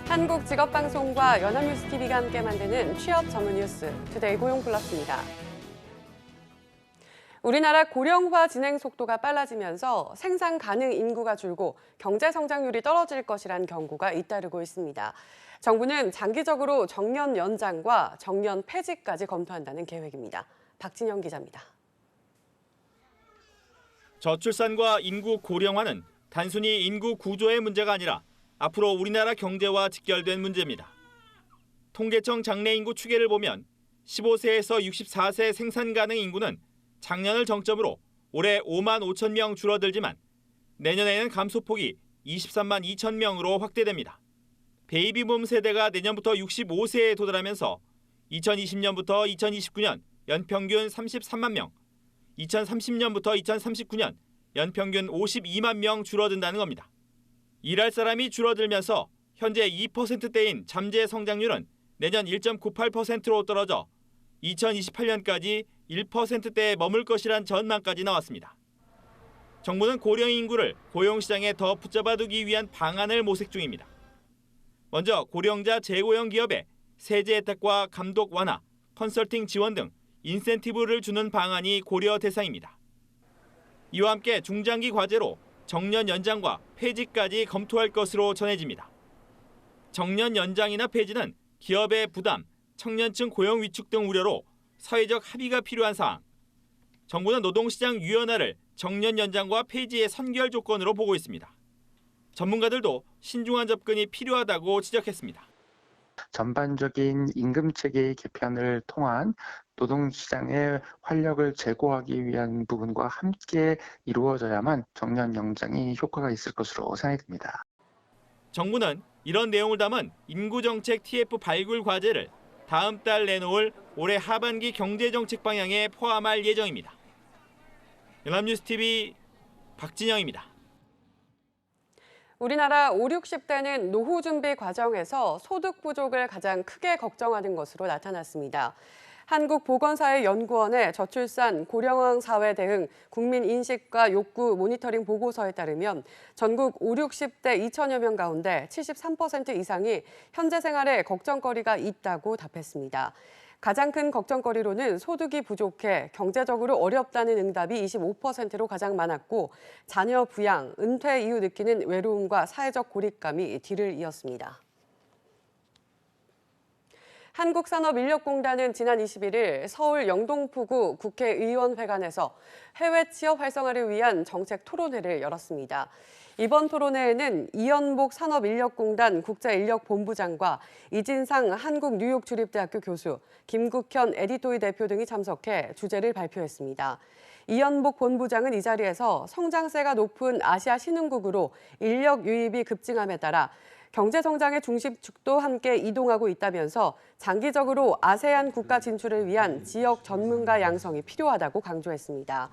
한국직업방송과 연합뉴스TV가 함께 만드는 취업 전문 뉴스, 투데이 고용플러스입니다. 우리나라 고령화 진행 속도가 빨라지면서 생산 가능 인구가 줄고 경제 성장률이 떨어질 것이란 경고가 잇따르고 있습니다. 정부는 장기적으로 정년 연장과 정년 폐지까지 검토한다는 계획입니다. 박진영 기자입니다. 저출산과 인구 고령화는 단순히 인구 구조의 문제가 아니라 앞으로 우리나라 경제와 직결된 문제입니다. 통계청 장래인구 추계를 보면 15세에서 64세 생산 가능 인구는 작년을 정점으로 올해 5만 5천 명 줄어들지만 내년에는 감소폭이 23만 2천 명으로 확대됩니다. 베이비붐 세대가 내년부터 65세에 도달하면서 2020년부터 2029년 연평균 33만 명, 2030년부터 2039년 연평균 52만 명 줄어든다는 겁니다. 일할 사람이 줄어들면서 현재 2%대인 잠재 성장률은 내년 1.98%로 떨어져 2028년까지 1%대에 머물 것이란 전망까지 나왔습니다. 정부는 고령 인구를 고용시장에 더 붙잡아두기 위한 방안을 모색 중입니다. 먼저 고령자 재고용 기업에 세제 혜택과 감독 완화, 컨설팅 지원 등 인센티브를 주는 방안이 고려 대상입니다. 이와 함께 중장기 과제로 정년 연장과 폐지까지 검토할 것으로 전해집니다. 정년 연장이나 폐지는 기업의 부담, 청년층 고용 위축 등 우려로 사회적 합의가 필요한 사항. 정부는 노동시장 유연화를 정년 연장과 폐지의 선결 조건으로 보고 있습니다. 전문가들도 신중한 접근이 필요하다고 지적했습니다. 전반적인 임금 체계의 개편을 통한 노동시장의 활력을 제고하기 위한 부분과 함께 이루어져야만 정년 연장이 효과가 있을 것으로 생각됩니다. 정부는 이런 내용을 담은 인구정책 TF 발굴 과제를 다음 달 내놓을 올해 하반기 경제정책 방향에 포함할 예정입니다. 연합뉴스TV 박진영입니다. 우리나라 5, 60대는 노후 준비 과정에서 소득 부족을 가장 크게 걱정하는 것으로 나타났습니다. 한국보건사회연구원의 저출산 고령화 사회 대응 국민 인식과 욕구 모니터링 보고서에 따르면 전국 5, 60대 2천여 명 가운데 73% 이상이 현재 생활에 걱정거리가 있다고 답했습니다. 가장 큰 걱정거리로는 소득이 부족해 경제적으로 어렵다는 응답이 25%로 가장 많았고 자녀 부양, 은퇴 이후 느끼는 외로움과 사회적 고립감이 뒤를 이었습니다. 한국산업인력공단은 지난 21일 서울 영등포구 국회의원회관에서 해외 취업 활성화를 위한 정책 토론회를 열었습니다. 이번 토론회에는 이연복 산업인력공단 국제인력본부장과 이진상 한국뉴욕주립대학교 교수, 김국현 에디토이 대표 등이 참석해 주제를 발표했습니다. 이연복 본부장은 이 자리에서 성장세가 높은 아시아 신흥국으로 인력 유입이 급증함에 따라 경제 성장의 중심축도 함께 이동하고 있다면서 장기적으로 아세안 국가 진출을 위한 지역 전문가 양성이 필요하다고 강조했습니다.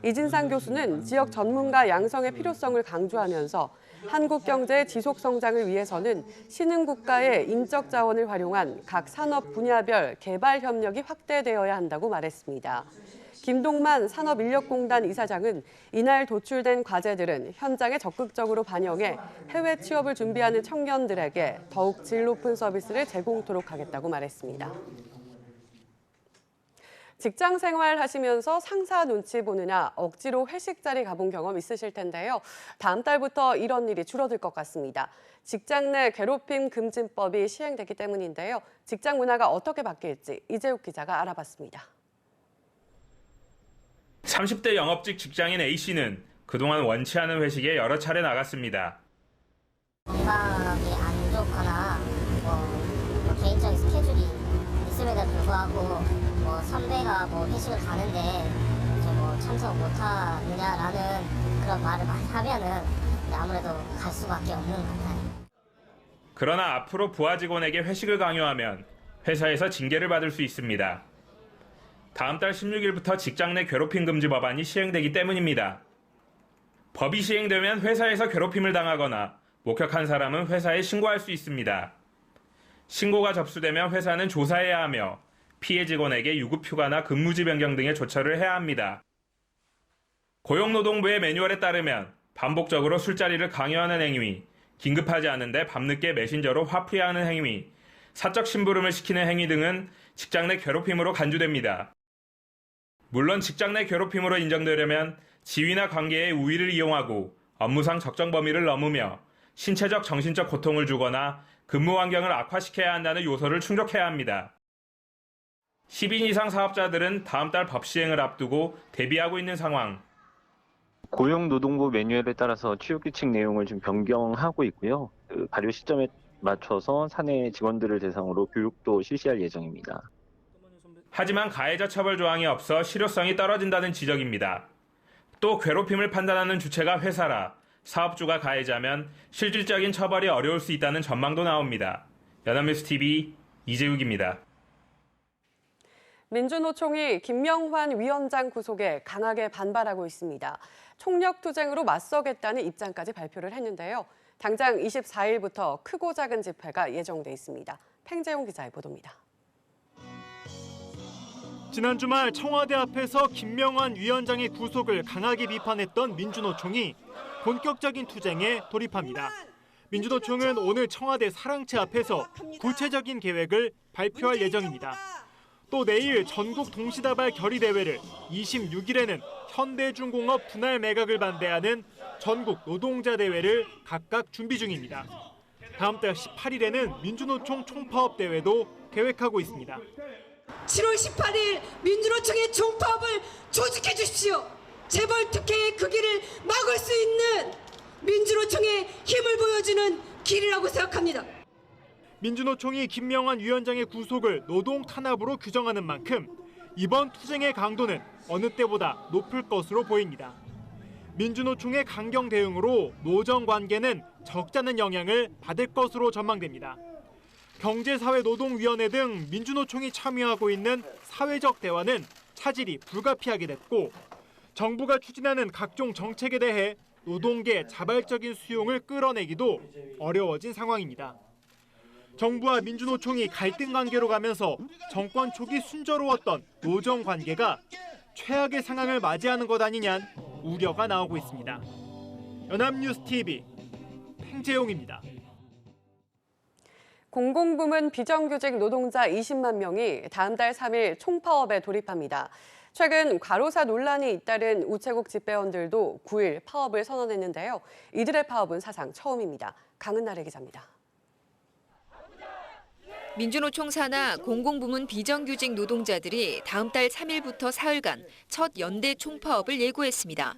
이진상 교수는 지역 전문가 양성의 필요성을 강조하면서 한국 경제의 지속 성장을 위해서는 신흥 국가의 인적 자원을 활용한 각 산업 분야별 개발 협력이 확대되어야 한다고 말했습니다. 김동만 산업인력공단 이사장은 이날 도출된 과제들은 현장에 적극적으로 반영해 해외 취업을 준비하는 청년들에게 더욱 질 높은 서비스를 제공토록 하겠다고 말했습니다. 직장 생활 하시면서 상사 눈치 보느냐 억지로 회식 자리 가본 경험 있으실 텐데요. 다음 달부터 이런 일이 줄어들 것 같습니다. 직장 내 괴롭힘 금지법이 시행되기 때문인데요. 직장 문화가 어떻게 바뀔지 이재욱 기자가 알아봤습니다. 30대 영업직 직장인 A씨는 그동안 원치 않은 회식에 여러 차례 나갔습니다. 건강이 안 좋거나 개인적인 스케줄이 있음에도 불구하고 선배가 회식을 가는데 참석 못하느냐라는 그런 말을 많이 하면은 아무래도 갈 수밖에 없는 것 같아요. 그러나 앞으로 부하 직원에게 회식을 강요하면 회사에서 징계를 받을 수 있습니다. 다음 달 16일부터 직장 내 괴롭힘 금지 법안이 시행되기 때문입니다. 법이 시행되면 회사에서 괴롭힘을 당하거나 목격한 사람은 회사에 신고할 수 있습니다. 신고가 접수되면 회사는 조사해야 하며 피해 직원에게 유급휴가나 근무지 변경 등의 조처를 해야 합니다. 고용노동부의 매뉴얼에 따르면 반복적으로 술자리를 강요하는 행위, 긴급하지 않은데 밤늦게 메신저로 화풀이하는 행위, 사적 심부름을 시키는 행위 등은 직장 내 괴롭힘으로 간주됩니다. 물론 직장 내 괴롭힘으로 인정되려면 지위나 관계의 우위를 이용하고 업무상 적정 범위를 넘으며 신체적, 정신적 고통을 주거나 근무 환경을 악화시켜야 한다는 요소를 충족해야 합니다. 10인 이상 사업자들은 다음 달 법 시행을 앞두고 대비하고 있는 상황. 고용노동부 매뉴얼에 따라서 취업규칙 내용을 좀 변경하고 있고요. 발효 시점에 맞춰서 사내 직원들을 대상으로 교육도 실시할 예정입니다. 하지만 가해자 처벌 조항이 없어 실효성이 떨어진다는 지적입니다. 또 괴롭힘을 판단하는 주체가 회사라 사업주가 가해자면 실질적인 처벌이 어려울 수 있다는 전망도 나옵니다. 연합뉴스TV 이재욱입니다. 민주노총이 김명환 위원장 구속에 강하게 반발하고 있습니다. 총력투쟁으로 맞서겠다는 입장까지 발표를 했는데요. 당장 24일부터 크고 작은 집회가 예정돼 있습니다. 팽재용 기자의 보도입니다. 지난 주말 청와대 앞에서 김명환 위원장의 구속을 강하게 비판했던 민주노총이 본격적인 투쟁에 돌입합니다. 민주노총은 오늘 청와대 사랑채 앞에서 구체적인 계획을 발표할 예정입니다. 또 내일 전국 동시다발 결의대회를, 26일에는 현대중공업 분할 매각을 반대하는 전국 노동자 대회를 각각 준비 중입니다. 다음 달 18일에는 민주노총 총파업 대회도 계획하고 있습니다. 7월 18일 민주노총의 총파업을 조직해 주십시오. 재벌 특혜의 그 길을 막을 수 있는 민주노총의 힘을 보여주는 길이라고 생각합니다. 민주노총이 김명환 위원장의 구속을 노동 탄압으로 규정하는 만큼 이번 투쟁의 강도는 어느 때보다 높을 것으로 보입니다. 민주노총의 강경 대응으로 노정관계는 적잖은 영향을 받을 것으로 전망됩니다. 경제사회노동위원회 등 민주노총이 참여하고 있는 사회적 대화는 차질이 불가피하게 됐고, 정부가 추진하는 각종 정책에 대해 노동계 자발적인 수용을 끌어내기도 어려워진 상황입니다. 정부와 민주노총이 갈등 관계로 가면서 정권 초기 순조로웠던 노정 관계가 최악의 상황을 맞이하는 것 아니냐는 우려가 나오고 있습니다. 연합뉴스TV 팽재용입니다. 공공부문 비정규직 노동자 20만 명이 다음 달 3일 총파업에 돌입합니다. 최근 과로사 논란이 잇따른 우체국 집배원들도 9일 파업을 선언했는데요. 이들의 파업은 사상 처음입니다. 강은나래 기자입니다. 민주노총 산하 공공부문 비정규직 노동자들이 다음 달 3일부터 사흘간 첫 연대 총파업을 예고했습니다.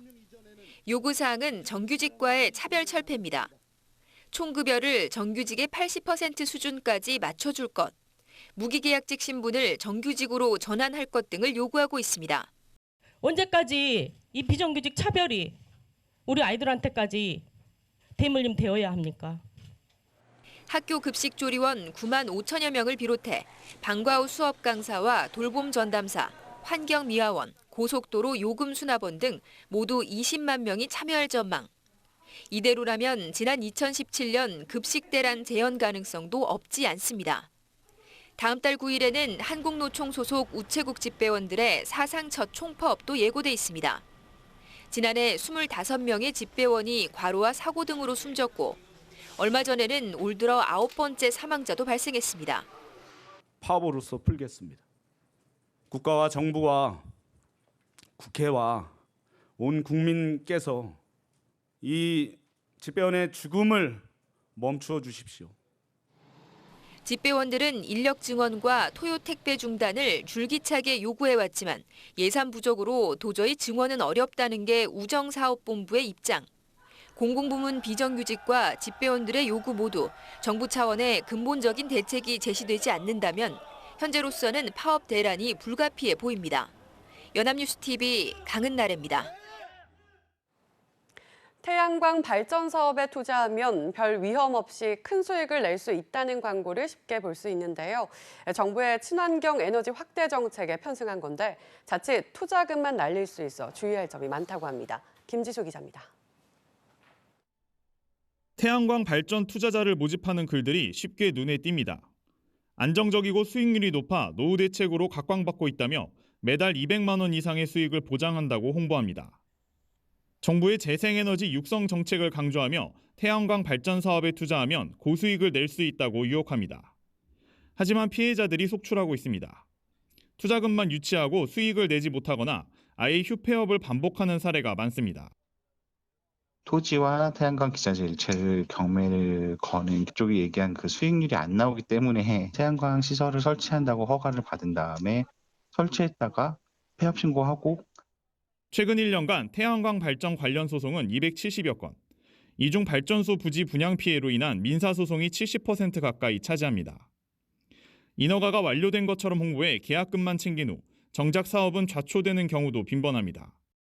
요구사항은 정규직과의 차별 철폐입니다. 총급여를 정규직의 80% 수준까지 맞춰줄 것, 무기계약직 신분을 정규직으로 전환할 것 등을 요구하고 있습니다. 언제까지 이 비정규직 차별이 우리 아이들한테까지 대물림 되어야 합니까? 학교 급식조리원 9만 5천여 명을 비롯해 방과후 수업 강사와 돌봄 전담사, 환경미화원, 고속도로 요금 수납원 등 모두 20만 명이 참여할 전망. 이대로라면 지난 2017년 급식대란 재현 가능성도 없지 않습니다. 다음 달 9일에는 한국노총 소속 우체국 집배원들의 사상 첫 총파업도 예고돼 있습니다. 지난해 25명의 집배원이 과로와 사고 등으로 숨졌고 얼마 전에는 올 들어 9번째 사망자도 발생했습니다. 파업으로서 풀겠습니다. 국가와 정부와 국회와 온 국민께서 이 집배원의 죽음을 멈추어 주십시오. 집배원들은 인력 증원과 토요 택배 중단을 줄기차게 요구해왔지만 예산 부족으로 도저히 증원은 어렵다는 게 우정사업본부의 입장. 공공부문 비정규직과 집배원들의 요구 모두 정부 차원의 근본적인 대책이 제시되지 않는다면 현재로서는 파업 대란이 불가피해 보입니다. 연합뉴스TV 강은나래입니다. 태양광 발전 사업에 투자하면 별 위험 없이 큰 수익을 낼 수 있다는 광고를 쉽게 볼 수 있는데요. 정부의 친환경 에너지 확대 정책에 편승한 건데 자칫 투자금만 날릴 수 있어 주의할 점이 많다고 합니다. 김지수 기자입니다. 태양광 발전 투자자를 모집하는 글들이 쉽게 눈에 띕니다. 안정적이고 수익률이 높아 노후 대책으로 각광받고 있다며 매달 200만 원 이상의 수익을 보장한다고 홍보합니다. 정부의 재생에너지 육성 정책을 강조하며 태양광 발전 사업에 투자하면 고수익을 낼 수 있다고 유혹합니다. 하지만 피해자들이 속출하고 있습니다. 투자금만 유치하고 수익을 내지 못하거나 아예 휴폐업을 반복하는 사례가 많습니다. 토지와 태양광 기자재 일체를 경매를 거는 쪽이 얘기한 그 수익률이 안 나오기 때문에 태양광 시설을 설치한다고 허가를 받은 다음에 설치했다가 폐업 신고하고 최근 1년간 태양광 발전 관련 소송은 270여 건. 이 중 발전소 부지 분양 피해로 인한 민사 소송이 70% 가까이 차지합니다. 인허가가 완료된 것처럼 홍보해 계약금만 챙긴 후 정작 사업은 좌초되는 경우도 빈번합니다.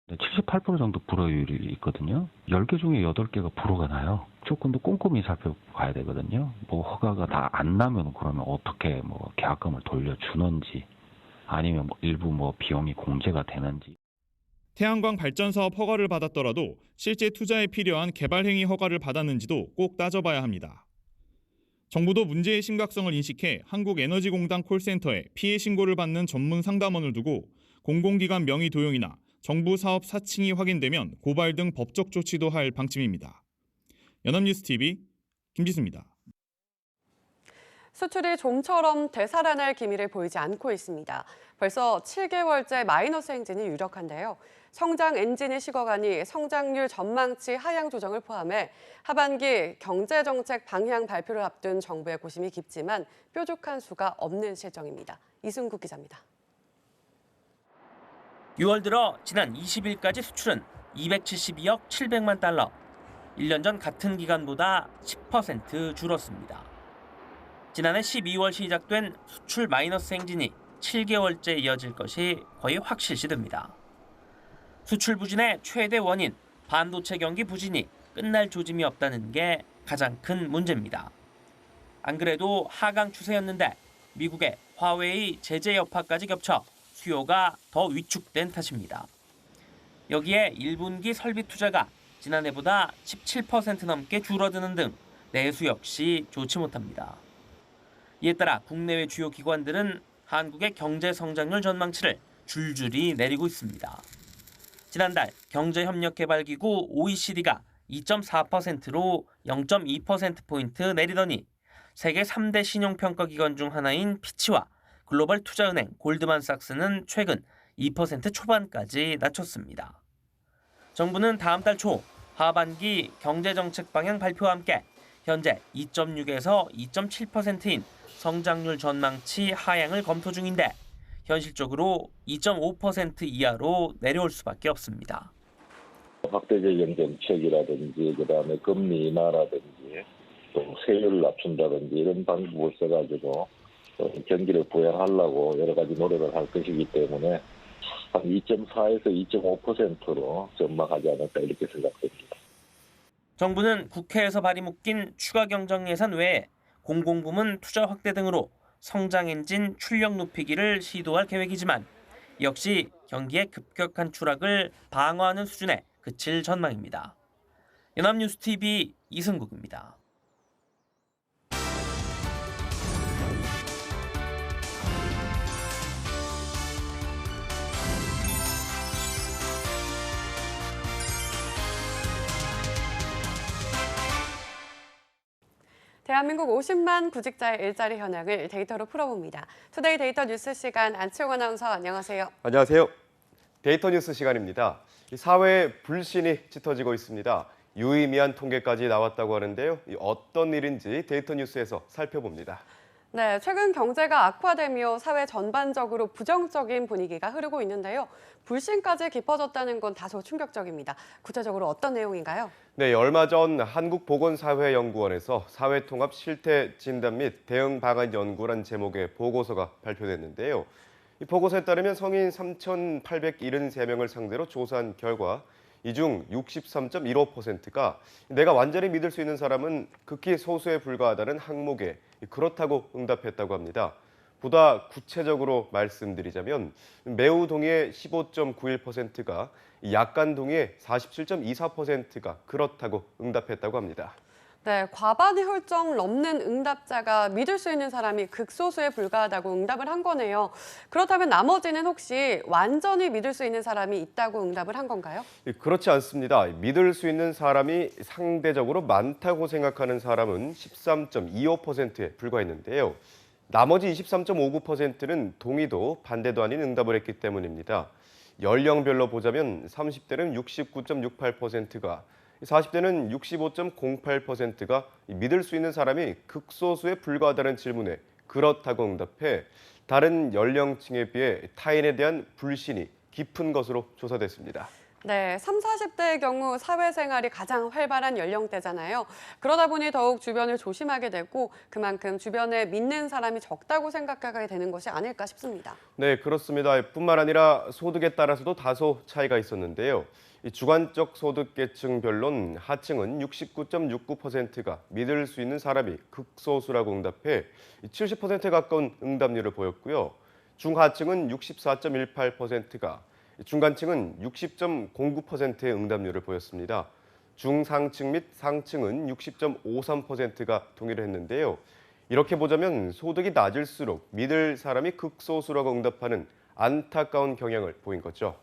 78% 정도 불허율이 있거든요. 10개 중에 8개가 불허가 나요. 조금 더 꼼꼼히 살펴봐야 되거든요. 뭐 허가가 다 안 나면 그러면 어떻게 뭐 계약금을 돌려주는지 아니면 뭐 일부 뭐 비용이 공제가 되는지. 태양광 발전 사업 허가를 받았더라도 실제 투자에 필요한 개발 행위 허가를 받았는지도 꼭 따져봐야 합니다. 정부도 문제의 심각성을 인식해 한국에너지공단 콜센터에 피해 신고를 받는 전문 상담원을 두고 공공기관 명의 도용이나 정부 사업 사칭이 확인되면 고발 등 법적 조치도 할 방침입니다. 연합뉴스TV 김지수입니다. 수출이 좀처럼 되살아날 기미를 보이지 않고 있습니다. 벌써 7개월째 마이너스 행진이 유력한데요. 성장 엔진이 식어가니 성장률 전망치 하향 조정을 포함해 하반기 경제정책 방향 발표를 앞둔 정부의 고심이 깊지만 뾰족한 수가 없는 실정입니다. 이승국 기자입니다. 6월 들어 지난 20일까지 수출은 272억 700만 달러, 1년 전 같은 기간보다 10% 줄었습니다. 지난해 12월 시작된 수출 마이너스 행진이 7개월째 이어질 것이 거의 확실시됩니다. 수출 부진의 최대 원인, 반도체 경기 부진이 끝날 조짐이 없다는 게 가장 큰 문제입니다. 안 그래도 하강 추세였는데 미국의 화웨이 제재 여파까지 겹쳐 수요가 더 위축된 탓입니다. 여기에 1분기 설비 투자가 지난해보다 17% 넘게 줄어드는 등 내수 역시 좋지 못합니다. 이에 따라 국내외 주요 기관들은 한국의 경제 성장률 전망치를 줄줄이 내리고 있습니다. 지난달 경제협력개발기구 OECD가 2.4%로 0.2%포인트 내리더니 세계 3대 신용평가기관 중 하나인 피치와 글로벌 투자은행 골드만삭스는 최근 2% 초반까지 낮췄습니다. 정부는 다음 달 초 하반기 경제정책 방향 발표와 함께 현재 2.6에서 2.7%인 성장률 전망치 하향을 검토 중인데 현실적으로 2.5% 이하로 내려올 수밖에 없습니다. 확대적인 정책이라든지 그다음에 금리 인하라든지 또 세율을 낮춘다든지 이런 방법을 써가지고 경기를 부양하려고 여러 가지 노력을 할 것이기 때문에 한 2.4에서 2.5%로 전망하지 않을까 이렇게 생각됩니다. 정부는 국회에서 발이 묶인 추가 경정 예산 외에 공공부문 투자 확대 등으로 성장 엔진 출력 높이기를 시도할 계획이지만 역시 경기의 급격한 추락을 방어하는 수준에 그칠 전망입니다. 연합뉴스TV 이승국입니다. 대한민국 50만 구직자의 일자리 현황을 데이터로 풀어봅니다. 투데이 데이터 뉴스 시간 안치홍 아나운서 안녕하세요. 안녕하세요. 데이터 뉴스 시간입니다. 사회에 불신이 짙어지고 있습니다. 유의미한 통계까지 나왔다고 하는데요. 어떤 일인지 데이터 뉴스에서 살펴봅니다. 네, 최근 경제가 악화되며 사회 전반적으로 부정적인 분위기가 흐르고 있는데요. 불신까지 깊어졌다는 건 다소 충격적입니다. 구체적으로 어떤 내용인가요? 네, 얼마 전 한국보건사회연구원에서 사회통합 실태 진단 및 대응 방안 연구란 제목의 보고서가 발표됐는데요. 이 보고서에 따르면 성인 3,873명을 상대로 조사한 결과 이 중 63.15%가 내가 완전히 믿을 수 있는 사람은 극히 소수에 불과하다는 항목에 그렇다고 응답했다고 합니다. 보다 구체적으로 말씀드리자면 매우 동의의 15.91%가 약간 동의의 47.24%가 그렇다고 응답했다고 합니다. 네, 과반이 훌쩍 넘는 응답자가 믿을 수 있는 사람이 극소수에 불과하다고 응답을 한 거네요. 그렇다면 나머지는 혹시 완전히 믿을 수 있는 사람이 있다고 응답을 한 건가요? 그렇지 않습니다. 믿을 수 있는 사람이 상대적으로 많다고 생각하는 사람은 13.25%에 불과했는데요. 나머지 23.59%는 동의도 반대도 아닌 응답을 했기 때문입니다. 연령별로 보자면 30대는 69.68%가 40대는 65.08%가 믿을 수 있는 사람이 극소수에 불과하다는 질문에 그렇다고 응답해 다른 연령층에 비해 타인에 대한 불신이 깊은 것으로 조사됐습니다. 네, 30, 40대의 경우 사회생활이 가장 활발한 연령대잖아요. 그러다 보니 더욱 주변을 조심하게 되고 그만큼 주변에 믿는 사람이 적다고 생각하게 되는 것이 아닐까 싶습니다. 네, 그렇습니다. 뿐만 아니라 소득에 따라서도 다소 차이가 있었는데요. 이 주관적 소득계층별론 하층은 69.69%가 믿을 수 있는 사람이 극소수라고 응답해 70%에 가까운 응답률을 보였고요. 중하층은 64.18%가, 중간층은 60.09%의 응답률을 보였습니다. 중상층 및 상층은 60.53%가 동의를 했는데요. 이렇게 보자면 소득이 낮을수록 믿을 사람이 극소수라고 응답하는 안타까운 경향을 보인 거죠.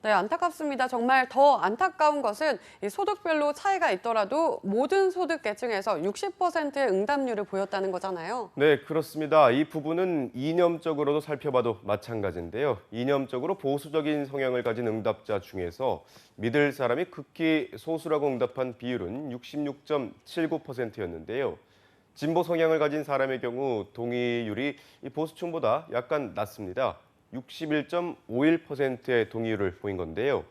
네, 안타깝습니다. 정말 더 안타까운 것은 이 소득별로 차이가 있더라도 모든 소득 계층에서 60%의 응답률을 보였다는 거잖아요. 네, 그렇습니다. 이 부분은 이념적으로도 살펴봐도 마찬가지인데요. 이념적으로 보수적인 성향을 가진 응답자 중에서 믿을 사람이 극히 소수라고 응답한 비율은 66.79%였는데요. 진보 성향을 가진 사람의 경우 동의율이 보수층보다 약간 낮습니다. 61.51%의 동의율을 보인 건데요.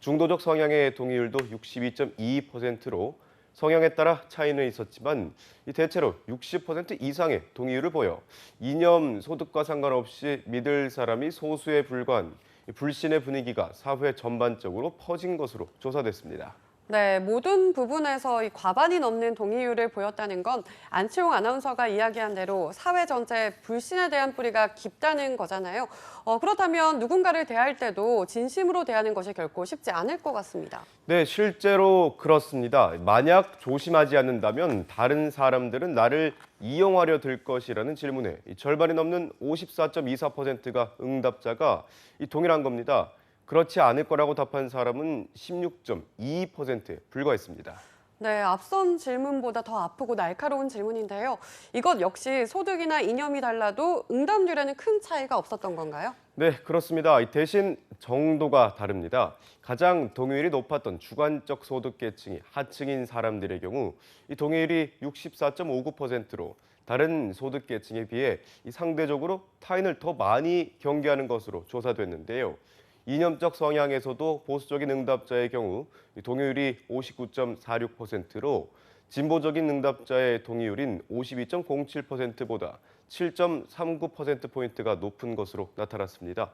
중도적 성향의 동의율도 62.22%로 성향에 따라 차이는 있었지만 대체로 60% 이상의 동의율을 보여 이념, 소득과 상관없이 믿을 사람이 소수에 불과한 불신의 분위기가 사회 전반적으로 퍼진 것으로 조사됐습니다. 네, 모든 부분에서 이 과반이 넘는 동의율을 보였다는 건 안치홍 아나운서가 이야기한 대로 사회 전체에 불신에 대한 뿌리가 깊다는 거잖아요. 그렇다면 누군가를 대할 때도 진심으로 대하는 것이 결코 쉽지 않을 것 같습니다. 네, 실제로 그렇습니다. 만약 조심하지 않는다면 다른 사람들은 나를 이용하려 들 것이라는 질문에 절반이 넘는 54.24%가 응답자가 동일한 겁니다. 그렇지 않을 거라고 답한 사람은 16.22%에 불과했습니다. 네, 앞선 질문보다 더 아프고 날카로운 질문인데요. 이것 역시 소득이나 이념이 달라도 응답률에는 큰 차이가 없었던 건가요? 네, 그렇습니다. 대신 정도가 다릅니다. 가장 동의율이 높았던 주관적 소득계층이 하층인 사람들의 경우 이 동의율이 64.59%로 다른 소득계층에 비해 상대적으로 타인을 더 많이 경계하는 것으로 조사됐는데요. 이념적 성향에서도 보수적인 응답자의 경우 동의율이 59.46%로 진보적인 응답자의 동의율인 52.07%보다 7.39%포인트가 높은 것으로 나타났습니다.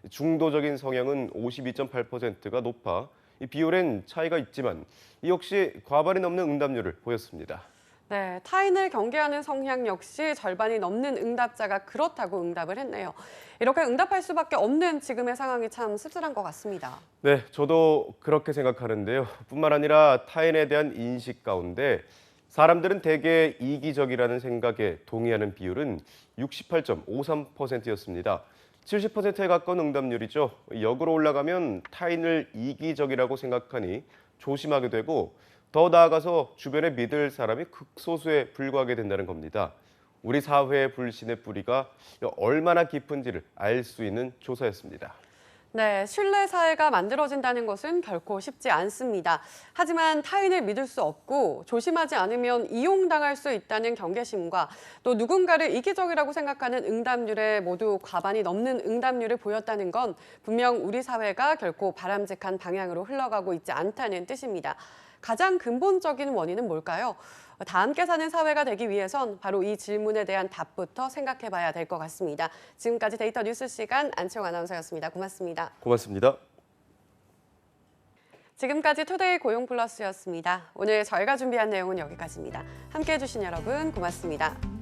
중도적인 성향은 52.8%가 높아 이 비율엔 차이가 있지만 이 역시 과반이 넘는 응답률을 보였습니다. 네, 타인을 경계하는 성향 역시 절반이 넘는 응답자가 그렇다고 응답을 했네요. 이렇게 응답할 수밖에 없는 지금의 상황이 참 씁쓸한 것 같습니다. 네, 저도 그렇게 생각하는데요. 뿐만 아니라 타인에 대한 인식 가운데 사람들은 대개 이기적이라는 생각에 동의하는 비율은 68.53%였습니다. 70%에 가까운 응답률이죠. 역으로 올라가면 타인을 이기적이라고 생각하니 조심하게 되고 더 나아가서 주변에 믿을 사람이 극소수에 불과하게 된다는 겁니다. 우리 사회의 불신의 뿌리가 얼마나 깊은지를 알 수 있는 조사였습니다. 네, 신뢰 사회가 만들어진다는 것은 결코 쉽지 않습니다. 하지만 타인을 믿을 수 없고 조심하지 않으면 이용당할 수 있다는 경계심과 또 누군가를 이기적이라고 생각하는 응답률에 모두 과반이 넘는 응답률을 보였다는 건 분명 우리 사회가 결코 바람직한 방향으로 흘러가고 있지 않다는 뜻입니다. 가장 근본적인 원인은 뭘까요? 다 함께 사는 사회가 되기 위해선 바로 이 질문에 대한 답부터 생각해 봐야 될 것 같습니다. 지금까지 데이터 뉴스 시간 안치홍 아나운서였습니다. 고맙습니다. 고맙습니다. 지금까지 투데이 고용 플러스였습니다. 오늘 저희가 준비한 내용은 여기까지입니다. 함께해 주신 여러분 고맙습니다.